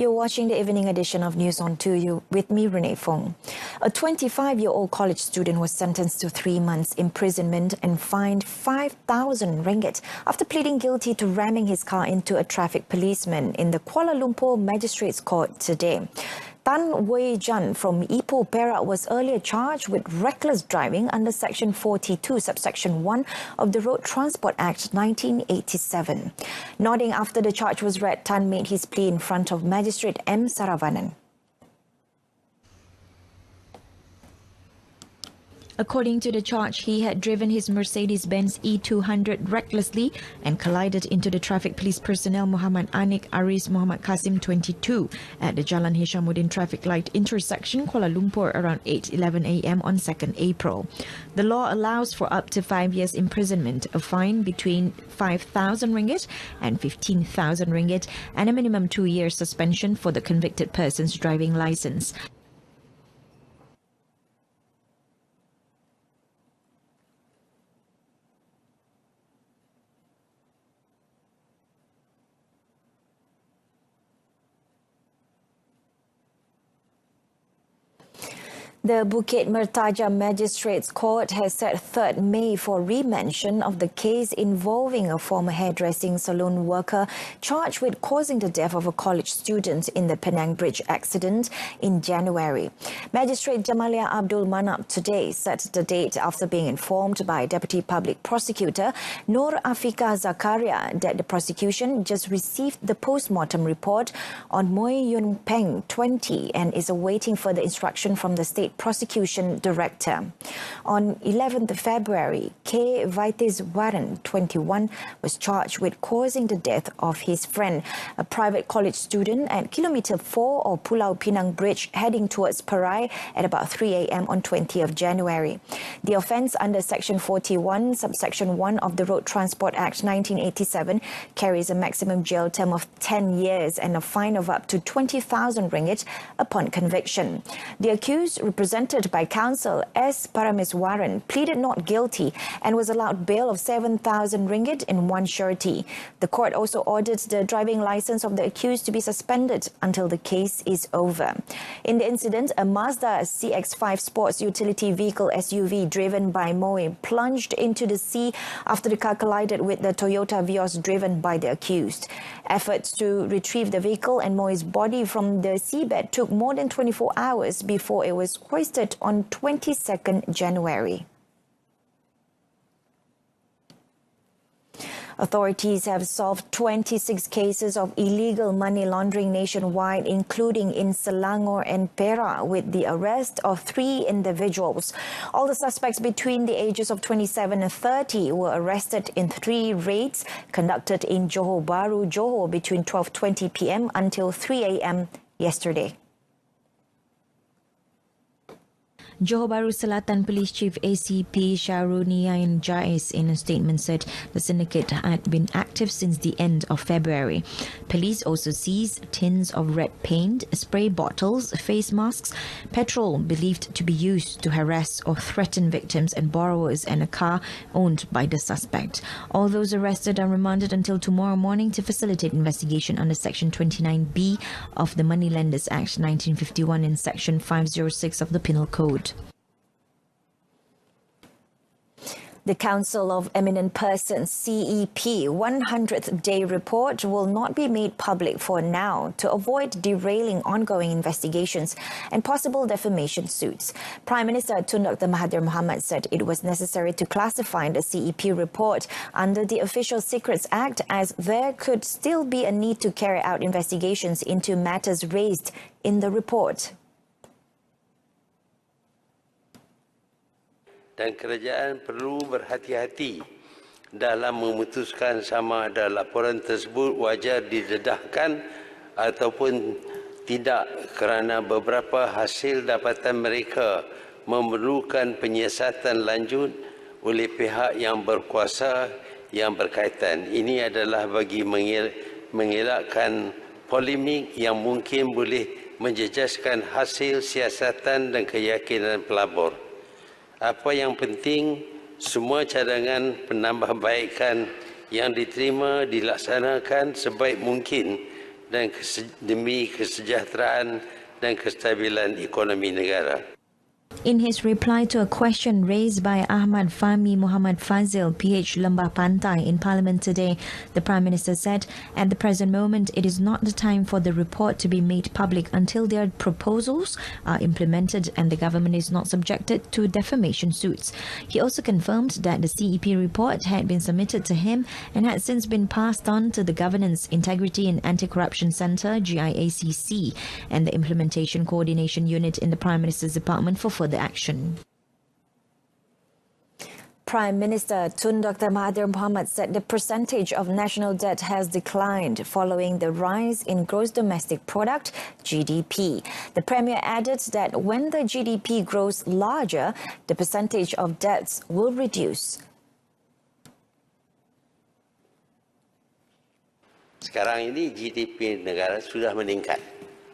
You're watching the evening edition of News on 2U with me, Renee Fong. A 25-year-old college student was sentenced to 3 months imprisonment and fined 5,000 ringgit after pleading guilty to ramming his car into a traffic policeman in the Kuala Lumpur Magistrates Court today. Tan Wei Jan from Ipoh, Perak was earlier charged with reckless driving under Section 42, subsection 1 of the Road Transport Act 1987. Nodding after the charge was read, Tan made his plea in front of Magistrate M. Saravanan. According to the charge, he had driven his Mercedes-Benz E200 recklessly and collided into the traffic police personnel Muhammad Anik Aris Muhammad Kasim 22 at the Jalan Hishamuddin traffic light intersection, Kuala Lumpur around 8:11 a.m. on 2nd April. The law allows for up to 5 years imprisonment, a fine between 5,000 ringgit and 15,000 ringgit, and a minimum 2-year suspension for the convicted person's driving license. The Bukit Mertaja Magistrates Court has set 3rd May for remention of the case involving a former hairdressing salon worker charged with causing the death of a college student in the Penang Bridge accident in January. Magistrate Jamalia Abdul Manap today set the date after being informed by Deputy Public Prosecutor Nur Afika Zakaria that the prosecution just received the post-mortem report on Moy Yun Peng, 20, and is awaiting further instruction from the State Prosecution Director. On 11th February, K. Vaitis Waran, 21, was charged with causing the death of his friend, a private college student at Kilometre 4 of Pulau Pinang Bridge heading towards Perai at about 3 a.m. on 20th January. The offence under Section 41, subsection 1 of the Road Transport Act 1987 carries a maximum jail term of 10 years and a fine of up to 20,000 ringgit upon conviction. The accused, represented by counsel S. Parameswaran, pleaded not guilty and was allowed bail of 7,000 ringgit in one surety. The court also ordered the driving license of the accused to be suspended until the case is over. In the incident, a Mazda CX-5 sports utility vehicle SUV driven by Moe plunged into the sea after the car collided with the Toyota Vios driven by the accused. Efforts to retrieve the vehicle and Moe's body from the seabed took more than 24 hours before it was hoisted on 22nd January. Authorities have solved 26 cases of illegal money laundering nationwide, including in Selangor and Perak, with the arrest of 3 individuals. All the suspects between the ages of 27 and 30 were arrested in 3 raids conducted in Johor Bahru, Johor between 12:20 p.m. until 3 a.m. yesterday. Johor Bahru Selatan Police Chief ACP Sharuniain Jais in a statement said the syndicate had been active since the end of February. Police also seized tins of red paint, spray bottles, face masks, petrol believed to be used to harass or threaten victims and borrowers, and a car owned by the suspect. All those arrested are remanded until tomorrow morning to facilitate investigation under Section 29B of the Moneylenders Act 1951 and Section 506 of the Penal Code. The Council of Eminent Persons CEP 100th day report will not be made public for now to avoid derailing ongoing investigations and possible defamation suits. Prime Minister Tun Dr. Mahathir Mohamad said it was necessary to classify the CEP report under the Official Secrets Act, as there could still be a need to carry out investigations into matters raised in the report. Dan kerajaan perlu berhati-hati dalam memutuskan sama ada laporan tersebut wajar didedahkan ataupun tidak, kerana beberapa hasil dapatan mereka memerlukan penyiasatan lanjut oleh pihak yang berkuasa yang berkaitan. Ini adalah bagi mengelakkan polemik yang mungkin boleh menjejaskan hasil siasatan dan keyakinan pelabur. Apa yang penting, semua cadangan penambahbaikan yang diterima dilaksanakan sebaik mungkin dan demi kesejahteraan dan kestabilan ekonomi negara. In his reply to a question raised by Ahmad Fahmi Muhammad Fazil, PH Lembah Pantai, in Parliament today, the Prime Minister said, at the present moment, it is not the time for the report to be made public until their proposals are implemented and the government is not subjected to defamation suits. He also confirmed that the CEP report had been submitted to him and had since been passed on to the Governance, Integrity and Anti-Corruption Centre, GIACC, and the Implementation Coordination Unit in the Prime Minister's Department for further action. Prime Minister Tun Dr. Mahathir Mohamad said the percentage of national debt has declined following the rise in gross domestic product, GDP. The Premier added that when the GDP grows larger, the percentage of debts will reduce. Sekarang ini GDP negara sudah meningkat.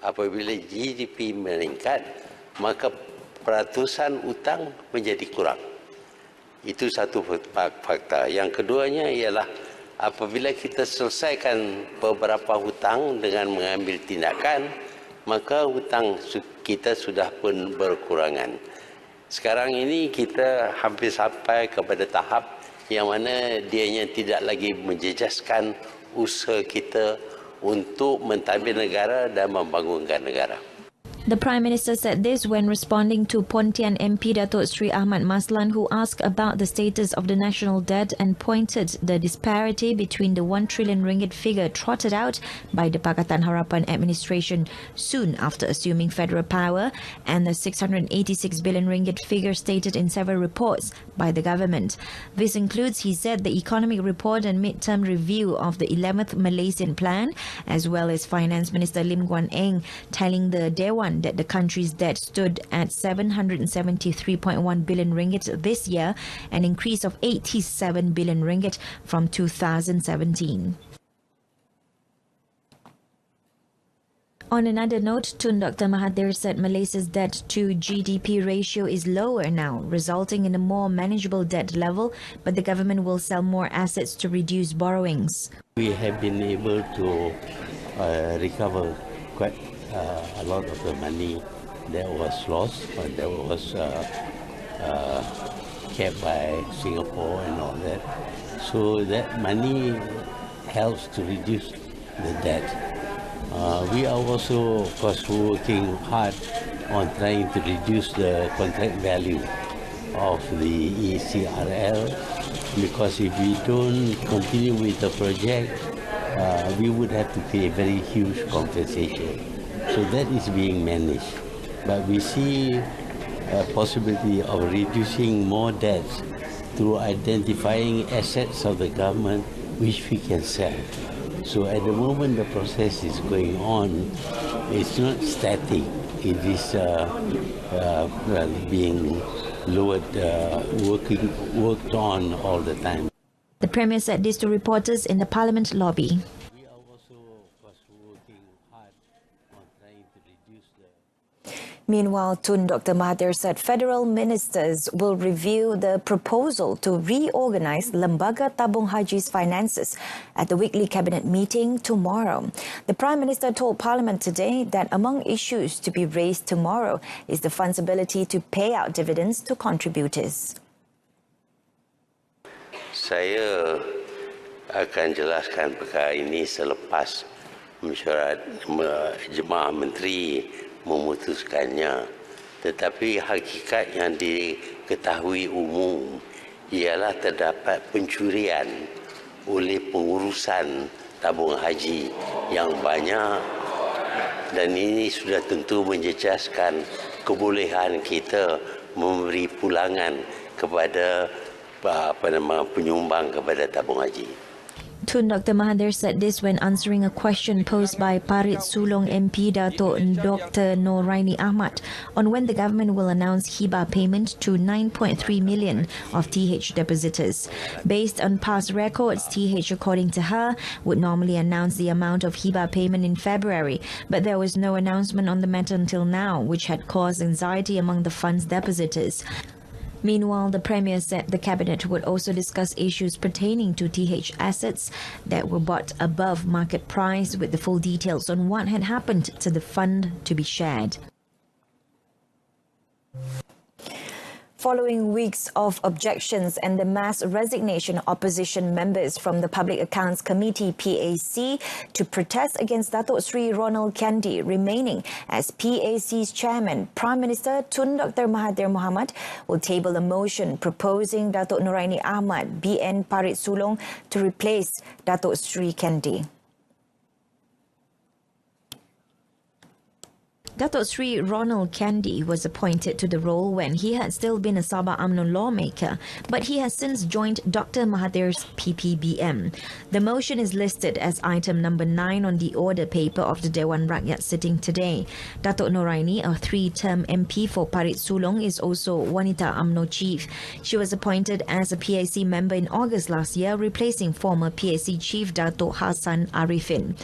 Apabila GDP meningkat, maka peratusan utang menjadi kurang. Itu satu fakta. Yang keduanya ialah apabila kita selesaikan beberapa hutang dengan mengambil tindakan, maka hutang kita sudah pun berkurangan. Sekarang ini kita hampir sampai kepada tahap yang mana dianya tidak lagi menjejaskan usaha kita untuk mentadbir negara dan membangunkan negara. The Prime Minister said this when responding to Pontian MP Datuk Sri Ahmad Maslan, who asked about the status of the national debt and pointed the disparity between the 1 trillion ringgit figure trotted out by the Pakatan Harapan administration soon after assuming federal power and the 686 billion ringgit figure stated in several reports by the government. This includes, he said, the economic report and mid-term review of the 11th Malaysian Plan, as well as Finance Minister Lim Guan Eng telling the Dewan that the country's debt stood at 773.1 billion ringgit this year, an increase of 87 billion ringgit from 2017. On another note, Tun Dr. Mahathir said Malaysia's debt to GDP ratio is lower now, resulting in a more manageable debt level, but the government will sell more assets to reduce borrowings. We have been able to recover quite a lot of the money that was lost or that was kept by Singapore and all that. So that money helps to reduce the debt. We are also, of course, working hard on trying to reduce the contract value of the ECRL, because if we don't continue with the project, we would have to pay a very huge compensation. So that is being managed. But we see a possibility of reducing more debts through identifying assets of the government which we can sell. So at the moment the process is going on, it's not static. It is being lowered, worked on all the time. The Premier said this to reporters in the Parliament lobby. We are also, of course, working hard on trying to reduce the... Meanwhile, Tun Dr. Mahathir said federal ministers will review the proposal to reorganize Lembaga Tabung Haji's finances at the weekly cabinet meeting tomorrow. The Prime Minister told Parliament today that among issues to be raised tomorrow is the fund's ability to pay out dividends to contributors. Saya akan jelaskan perkara ini selepas mesyuarat Jemaah Menteri memutuskannya. Tetapi hakikat yang diketahui umum ialah terdapat pencurian oleh pengurusan tabung haji yang banyak, dan ini sudah tentu menjejaskan kebolehan kita memberi pulangan kepada penyumbang kepada tabung haji. Tun Dr. Mahathir said this when answering a question posed by Parit Sulong MP Datuk Dr. Noraini Ahmad on when the government will announce hibah payment to 9.3 million of TH depositors. Based on past records, TH, according to her, would normally announce the amount of hibah payment in February, but there was no announcement on the matter until now, which had caused anxiety among the fund's depositors. Meanwhile, the Premier said the Cabinet would also discuss issues pertaining to TH assets that were bought above market price, with the full details on what had happened to the fund to be shared. Following weeks of objections and the mass resignation, opposition members from the Public Accounts Committee (PAC) to protest against Datuk Sri Ronald Kendi remaining as PAC's chairman, Prime Minister Tun Dr. Mahathir Mohamad will table a motion proposing Datuk Noraini Ahmad BN Parit Sulong to replace Datuk Sri Kendi. Datuk Sri Ronald Kendi was appointed to the role when he had still been a Sabah UMNO lawmaker, but he has since joined Dr. Mahathir's PPBM. The motion is listed as item number 9 on the order paper of the Dewan Rakyat sitting today. Datuk Noraini, a 3-term MP for Parit Sulong, is also Wanita UMNO chief. She was appointed as a PAC member in August last year, replacing former PAC chief Datuk Hassan Arifin.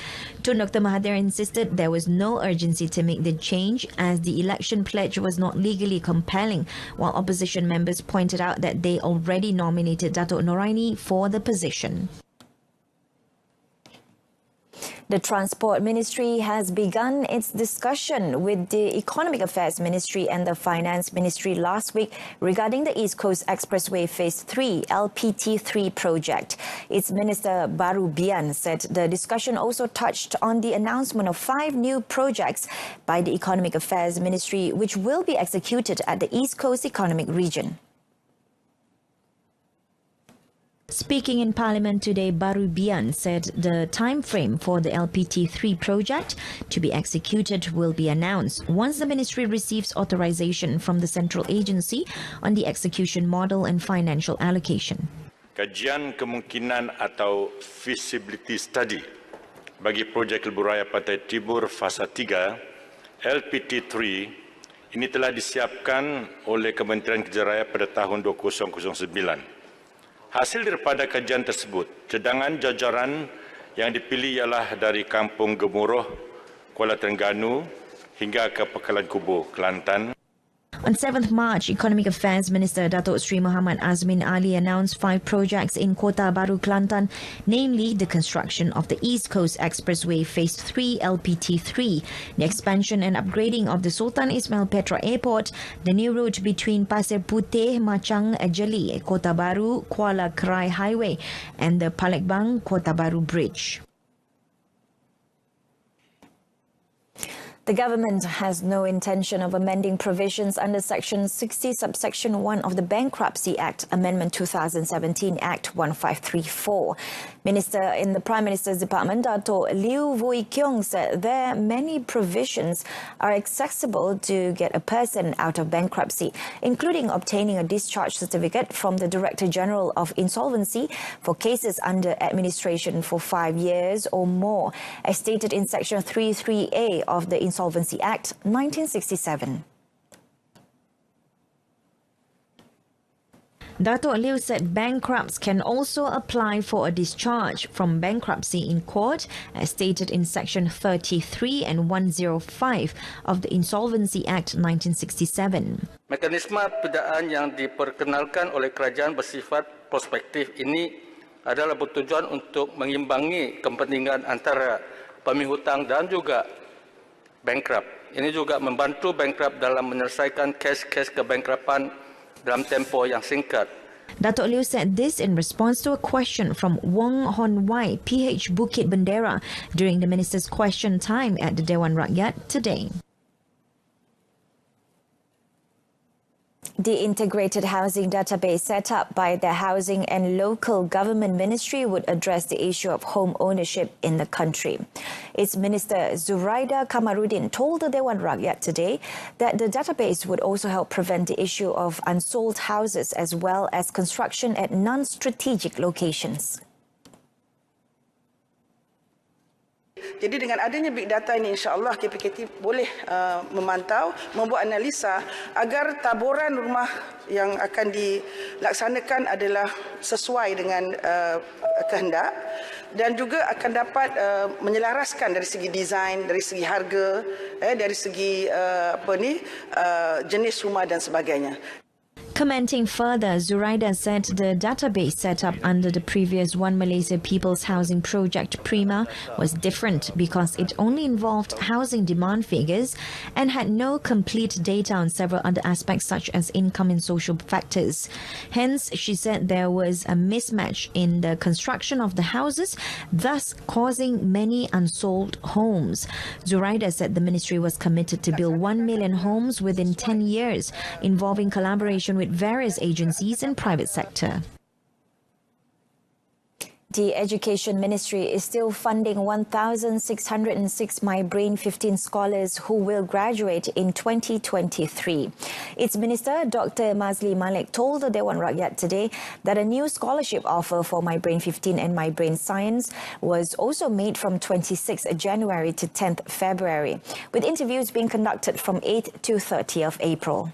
Tun Dr. Mahathir insisted there was no urgency to make the change as the election pledge was not legally compelling, while opposition members pointed out that they already nominated Datuk Noraini for the position. The Transport Ministry has begun its discussion with the Economic Affairs Ministry and the Finance Ministry last week regarding the East Coast Expressway Phase 3 LPT3 project. Its Minister Baru Bian said the discussion also touched on the announcement of 5 new projects by the Economic Affairs Ministry which will be executed at the East Coast Economic Region. Speaking in Parliament today, Baru Bian said the time frame for the LPT3 project to be executed will be announced once the ministry receives authorization from the central agency on the execution model and financial allocation. Kajian kemungkinan atau feasibility study bagi projek Lebuh Raya Pantai Timur Fasa 3 LPT3 ini telah disiapkan oleh Kementerian Kerja Raya pada tahun 2009. Hasil daripada kajian tersebut, cadangan jajaran yang dipilih ialah dari Kampung Gemuruh, Kuala Terengganu hingga ke Pekalan Kubu, Kelantan. On 7th March, Economic Affairs Minister Datuk Sri Muhammad Azmin Ali announced 5 projects in Kota Baru, Kelantan, namely the construction of the East Coast Expressway Phase 3 LPT3, the expansion and upgrading of the Sultan Ismail Petra Airport, the new route between Pasir Puteh, Machang, Jeli, Kota Baru, Kuala Kerai Highway, and the Palekbang Kota Baru Bridge. The government has no intention of amending provisions under Section 60, Subsection 1 of the Bankruptcy Act, Amendment 2017 Act 1534. Minister in the Prime Minister's Department, Dato' Liew Vui Keong, said there many provisions are accessible to get a person out of bankruptcy, including obtaining a discharge certificate from the Director General of Insolvency for cases under administration for 5 years or more, as stated in Section 33A of the Insolvency Act 1967. Dato' Liew said bankrupts can also apply for a discharge from bankruptcy in court, as stated in Section 33 and 105 of the Insolvency Act 1967. Mekanisme pidaan yang diperkenalkan oleh kerajaan bersifat prospektif ini adalah bertujuan untuk mengimbangi kepentingan antara pemihutang dan juga bankrupt. Ini juga membantu bankrupt dalam menyelesaikan kes-kes kebankrapan dalam tempoh yang singkat. Dato' Liew said this in response to a question from Wong Hon Wai, PH Bukit Bendera, during the minister's question time at the Dewan Rakyat today. The Integrated Housing Database set up by the Housing and Local Government Ministry would address the issue of home ownership in the country. Its Minister Zuraida Kamaruddin told the Dewan Rakyat today that the database would also help prevent the issue of unsold houses as well as construction at non-strategic locations. Jadi dengan adanya big data ini, insya-Allah KPKT boleh memantau, membuat analisa agar taburan rumah yang akan dilaksanakan adalah sesuai dengan kehendak dan juga akan dapat menyelaraskan dari segi desain, dari segi harga, dari segi jenis rumah dan sebagainya. Commenting further, Zuraida said the database set up under the previous One Malaysia People's Housing Project Prima was different because it only involved housing demand figures and had no complete data on several other aspects such as income and social factors. Hence, she said there was a mismatch in the construction of the houses, thus causing many unsold homes. Zuraida said the ministry was committed to build 1 million homes within 10 years, involving collaboration with various agencies and private sector. The Education Ministry is still funding 1,606 MyBrain 15 scholars who will graduate in 2023. Its Minister, Dr. Mazli Malik, told the Dewan Rakyat today that a new scholarship offer for MyBrain 15 and MyBrain Science was also made from 26 January to 10th February, with interviews being conducted from 8 to 30 of April.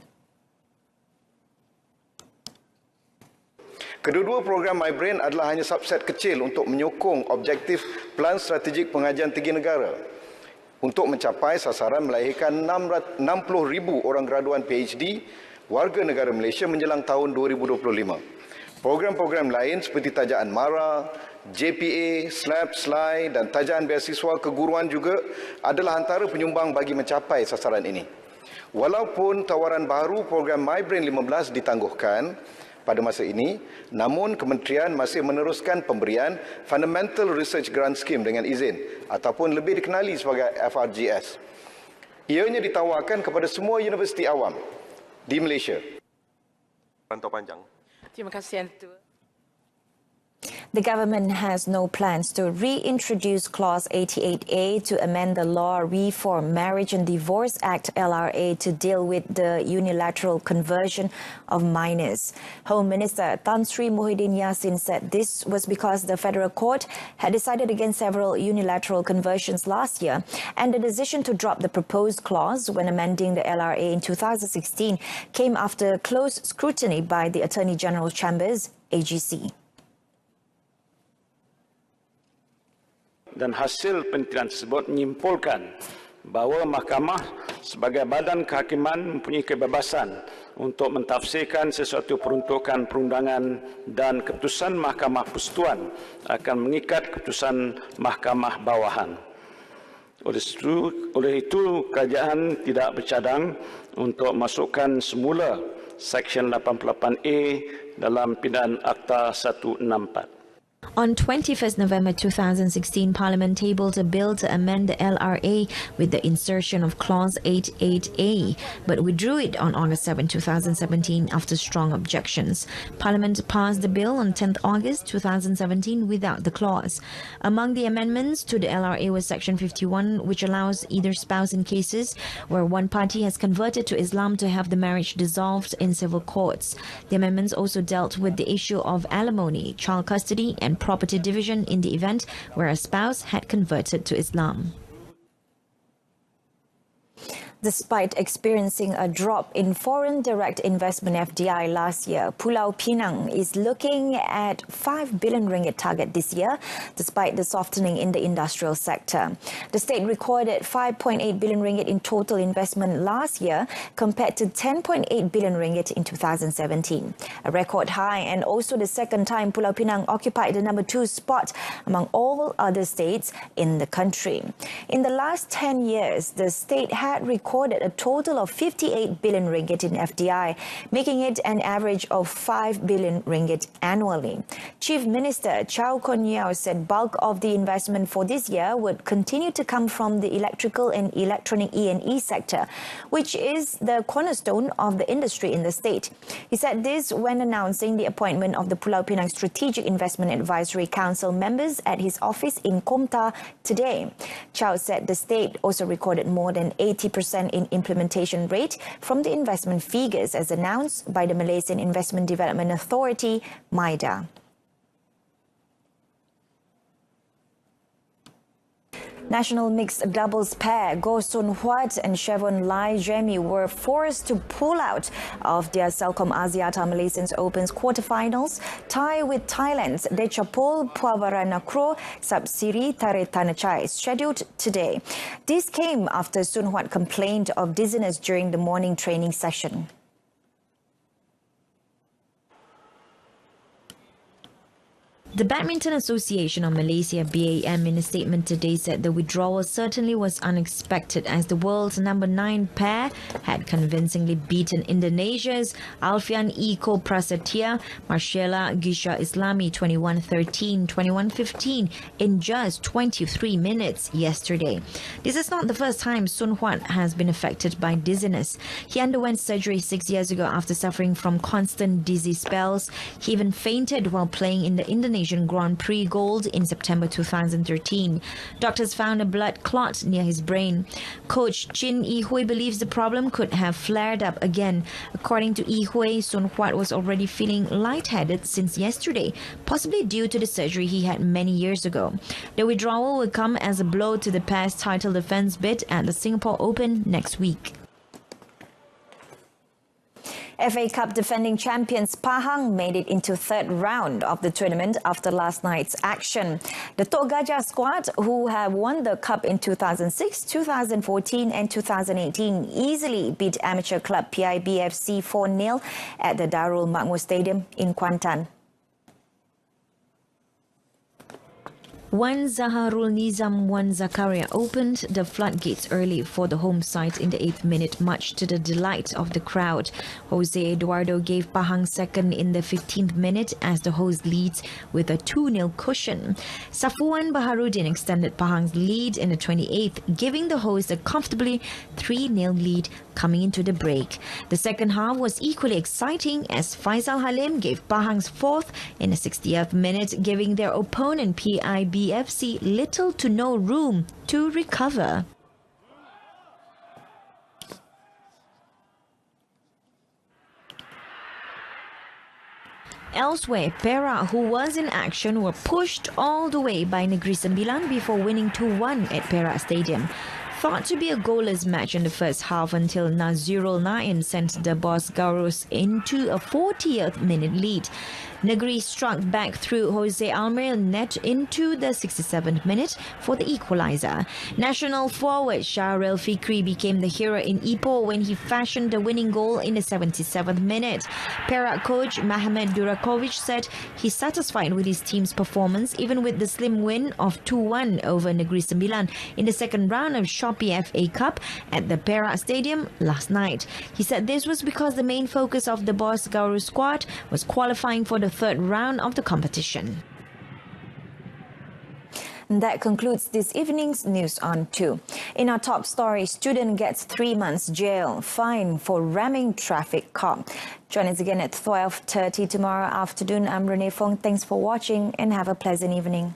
Kedua-dua program MyBrain adalah hanya subset kecil untuk menyokong objektif Pelan Strategik Pengajian Tinggi Negara untuk mencapai sasaran melahirkan 60,000 orang graduan PhD warga negara Malaysia menjelang tahun 2025. Program-program lain seperti tajaan MARA, JPA, SLAP, SLAI dan tajaan beasiswa keguruan juga adalah antara penyumbang bagi mencapai sasaran ini. Walaupun tawaran baru program MyBrain 15 ditangguhkan pada masa ini, namun kementerian masih meneruskan pemberian Fundamental Research Grant Scheme dengan izin ataupun lebih dikenali sebagai FRGS. Ianya ditawarkan kepada semua universiti awam di Malaysia. Pantau panjang. Terima kasih, Yang Ketua. The government has no plans to reintroduce Clause 88A to amend the Law Reform Marriage and Divorce Act (LRA) to deal with the unilateral conversion of minors. Home Minister Tan Sri Muhyiddin Yassin said this was because the Federal Court had decided against several unilateral conversions last year, and the decision to drop the proposed clause when amending the LRA in 2016 came after close scrutiny by the Attorney General Chambers, AGC. Dan hasil penelitian tersebut menyimpulkan bahawa mahkamah sebagai badan kehakiman mempunyai kebebasan untuk mentafsirkan sesuatu peruntukan perundangan dan keputusan Mahkamah Persekutuan akan mengikat keputusan Mahkamah Bawahan. Oleh itu, kerajaan tidak bercadang untuk masukkan semula Seksyen 88A dalam pindaan Akta 164. On 21st November 2016, Parliament tabled a bill to amend the LRA with the insertion of Clause 88A, but withdrew it on August 7, 2017 after strong objections. Parliament passed the bill on 10th August 2017 without the clause. Among the amendments to the LRA was Section 51, which allows either spouse in cases where one party has converted to Islam to have the marriage dissolved in civil courts. The amendments also dealt with the issue of alimony, child custody, and property division in the event where a spouse had converted to Islam. Despite experiencing a drop in foreign direct investment FDI last year, Pulau Pinang is looking at 5 billion ringgit target this year, despite the softening in the industrial sector. The state recorded 5.8 billion ringgit in total investment last year, compared to 10.8 billion ringgit in 2017. A record high, and also the second time Pulau Pinang occupied the number 2 spot among all other states in the country. In the last 10 years, the state had recorded a total of 58 billion ringgit in FDI, making it an average of 5 billion ringgit annually. Chief Minister Chow Kon Yeow said bulk of the investment for this year would continue to come from the electrical and electronic E&E sector, which is the cornerstone of the industry in the state. He said this when announcing the appointment of the Pulau Pinang Strategic Investment Advisory Council members at his office in Komta today. Chow said the state also recorded more than 80% in implementation rate from the investment figures as announced by the Malaysian Investment Development Authority, MIDA. National mixed doubles pair Goh Soon Huat and Chevron Lai Jemmy were forced to pull out of their Celcom Axiata Malaysians Open's quarterfinals tie with Thailand's Dechapol Puavaranakro Sapsiri Taretanachai scheduled today. This came after Soon Huat complained of dizziness during the morning training session. The Badminton Association of Malaysia, BAM, in a statement today said the withdrawal certainly was unexpected as the world's number 9 pair had convincingly beaten Indonesia's Alfian Eko Prasetya, Marcella Gisha Islami 21-13, 21-15 in just 23 minutes yesterday. This is not the first time Sun Huat has been affected by dizziness. He underwent surgery 6 years ago after suffering from constant dizzy spells. He even fainted while playing in the Indonesian Grand Prix Gold in September 2013. Doctors found a blood clot near his brain. Coach Chin Yi Hui believes the problem could have flared up again. According to Yi Hui, Sun Huat was already feeling lightheaded since yesterday, possibly due to the surgery he had many years ago. The withdrawal will come as a blow to the pair's title defense bid at the Singapore Open next week. FA Cup defending champions Pahang made it into third round of the tournament after last night's action. The Tok Gajah squad, who have won the cup in 2006, 2014 and 2018, easily beat amateur club PIBFC 4-0 at the Darul Makmur Stadium in Kuantan. Wan Zaharul Nizam Wan Zakaria opened the floodgates early for the home side in the 8th minute, much to the delight of the crowd. Jose Eduardo gave Pahang second in the 15th minute as the host leads with a 2-0 cushion. Safuwan Baharudin extended Pahang's lead in the 28th, giving the host a comfortably 3-0 lead coming into the break. The second half was equally exciting as Faisal Halim gave Pahang's fourth in the 60th minute, giving their opponent PIBFC little to no room to recover. Elsewhere, Perak, who was in action, were pushed all the way by Negeri Sembilan before winning 2-1 at Perak Stadium. Thought to be a goalless match in the first half until Nazirul Naim sent the Bosgaurus into a 40th minute lead. Negeri struck back through Jose Almer net into the 67th minute for the equaliser. National forward Shahril Fikri became the hero in Ipoh when he fashioned the winning goal in the 77th minute. Perak coach Mohamed Durakovic said he's satisfied with his team's performance even with the slim win of 2-1 over Negeri Sembilan in the second round of Shopee FA Cup at the Perak Stadium last night. He said this was because the main focus of the Bosgaurus squad was qualifying for the third round of the competition. That concludes this evening's News on 2. In our top story, student gets 3 months jail, fine for ramming traffic cop. Join us again at 12:30 tomorrow afternoon. I'm Renee Fong. Thanks for watching and have a pleasant evening.